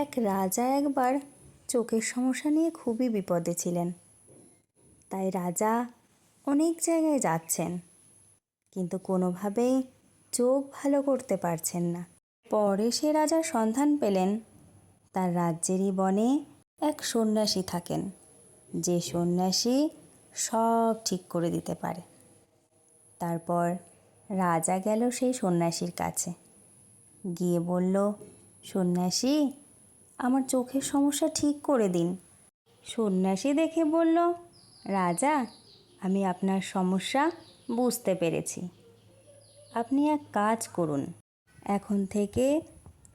এক রাজা একবার চোখের সমস্যা নিয়ে খুবই বিপদে ছিলেন। তাই রাজা অনেক জায়গায় যাচ্ছেন, কিন্তু কোনোভাবেই চোখ ভালো করতে পারছেন না। পরে সে রাজার সন্ধান পেলেন তার রাজ্যেরই বনে এক সন্ন্যাসী থাকেন, যে সন্ন্যাসী সব ঠিক করে দিতে পারে। তারপর রাজা গেল সেই সন্ন্যাসীর কাছে, গিয়ে বলল, সন্ন্যাসী, আমার চোখের সমস্যা ঠিক করে দিন। সন্ন্যাসী দেখে বলল, রাজা, আমি আপনার সমস্যা বুঝতে পেরেছি। আপনি এক কাজ করুন, এখন থেকে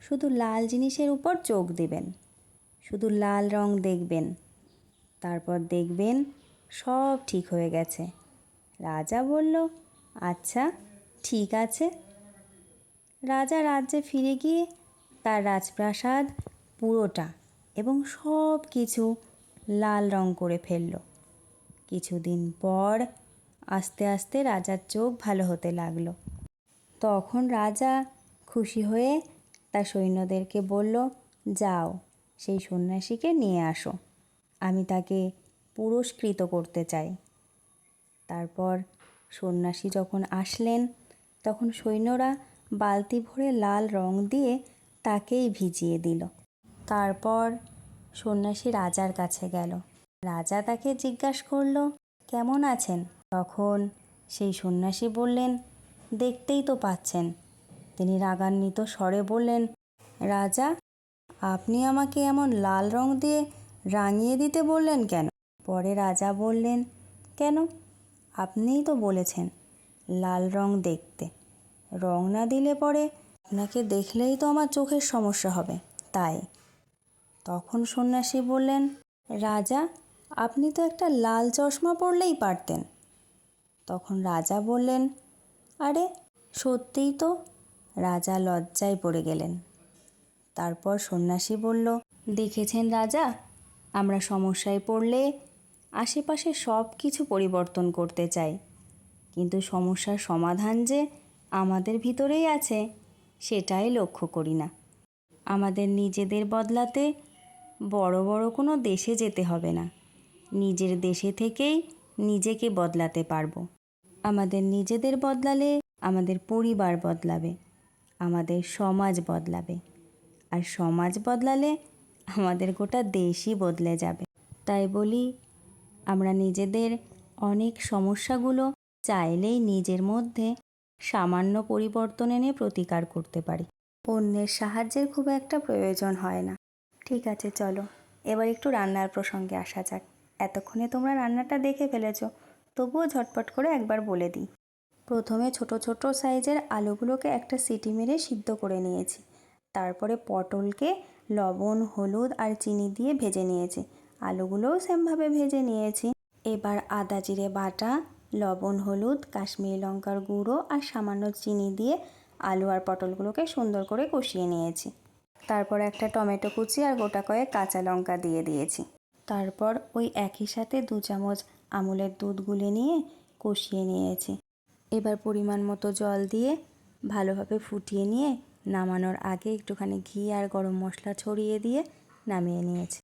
শুধু লাল জিনিসের উপর চোখ দিবেন, শুধু লাল রং দেখবেন, তারপর দেখবেন সব ঠিক হয়ে গেছে। রাজা বলল, আচ্ছা, ঠিক আছে। রাজা রাজ্যে ফিরে গিয়ে তার রাজপ্রাসাদ পুরোটা এবং সব কিছু লাল রং করে ফেলল। কিছুদিন পর আস্তে আস্তে রাজার চোখ ভালো হতে লাগলো। তখন রাজা খুশি হয়ে তার সৈন্যদেরকে বলল, যাও, সেই সন্ন্যাসীকে নিয়ে আসো, আমি তাকে পুরস্কৃত করতে চাই। তারপর সন্ন্যাসী যখন আসলেন, তখন সৈন্যরা বালতি ভরে লাল রং দিয়ে তাকেই ভিজিয়ে দিল। তারপর সন্ন্যাসী রাজার কাছে গেল। রাজা তাকে জিজ্ঞাসা করল, কেমন আছেন? তখন সেই সন্ন্যাসী বললেন, দেখতেই তো পাচ্ছেন। তিনি রাগান্বিত স্বরে বললেন, রাজা, আপনি আমাকে এমন লাল রং দিয়ে রাঙিয়ে দিতে বললেন কেন? পরে রাজা বললেন, কেন, আপনিই তো বলেছেন লাল রং দেখতে। রং না দিলে পরে আপনাকে দেখলেই তো আমার চোখের সমস্যা হবে, তাই। তখন সন্ন্যাসী বললেন, রাজা, আপনি তো একটা লাল চশমা পরলেই পারতেন। তখন রাজা বললেন, আরে সত্যিই তো। রাজা লজ্জায় পড়ে গেলেন। তারপর সন্ন্যাসী বলল, দেখেছেন রাজা, আমরা সমস্যায় পড়লে আশেপাশে সব কিছু পরিবর্তন করতে চাই, কিন্তু সমস্যার সমাধান যে আমাদের ভিতরেই আছে সেটাই লক্ষ্য করি না। আমাদের নিজেদের বদলাতে বড় বড় কোনো দেশে যেতে হবে না, নিজের দেশে থেকেই নিজেকে বদলাতে পারবো। আমাদের নিজেদের বদলালে আমাদের পরিবার বদলাবে, আমাদের সমাজ বদলাবে, আর সমাজ বদলালে আমাদের গোটা দেশই বদলে যাবে। তাই বলি, আমরা নিজেদের অনেক সমস্যাগুলো চাইলেই নিজের মধ্যে সামান্য পরিবর্তন এনে প্রতিকার করতে পারি। অন্যের সাহায্যের খুব একটা প্রয়োজন হয় না। ঠিক আছে, চলো এবার একটু রান্নার প্রসঙ্গে আসা যাক। এতক্ষণে তোমরা রান্নাটা দেখে ফেলেছো, তবুও ঝটপট করে একবার বলে দিই। প্রথমে ছোট ছোট সাইজের আলুগুলোকে একটা সিটি মেরে সিদ্ধ করে নিয়েছি। তারপরে পটলকে লবণ, হলুদ আর চিনি দিয়ে ভেজে নিয়েছি। আলুগুলোও সেমভাবে ভেজে নিয়েছি। এবার আদা জিরে বাটা, লবণ, হলুদ, কাশ্মীরি লঙ্কার গুঁড়ো আর সামান্য চিনি দিয়ে আলু আর পটলগুলোকে সুন্দর করে কষিয়ে নিয়েছি। তারপর একটা টমেটো কুচি আর গোটা কয়েক কাঁচা লঙ্কা দিয়ে দিয়েছি। তারপর ওই একই সাথে 2 চামচ আমুলের দুধ গুলে নিয়ে কষিয়ে নিয়েছি। এবার পরিমাণ মতো জল দিয়ে ভালোভাবে ফুটিয়ে নিয়ে নামানোর আগে একটুখানি ঘি আর গরম মশলা ছড়িয়ে দিয়ে নামিয়ে নিয়েছি।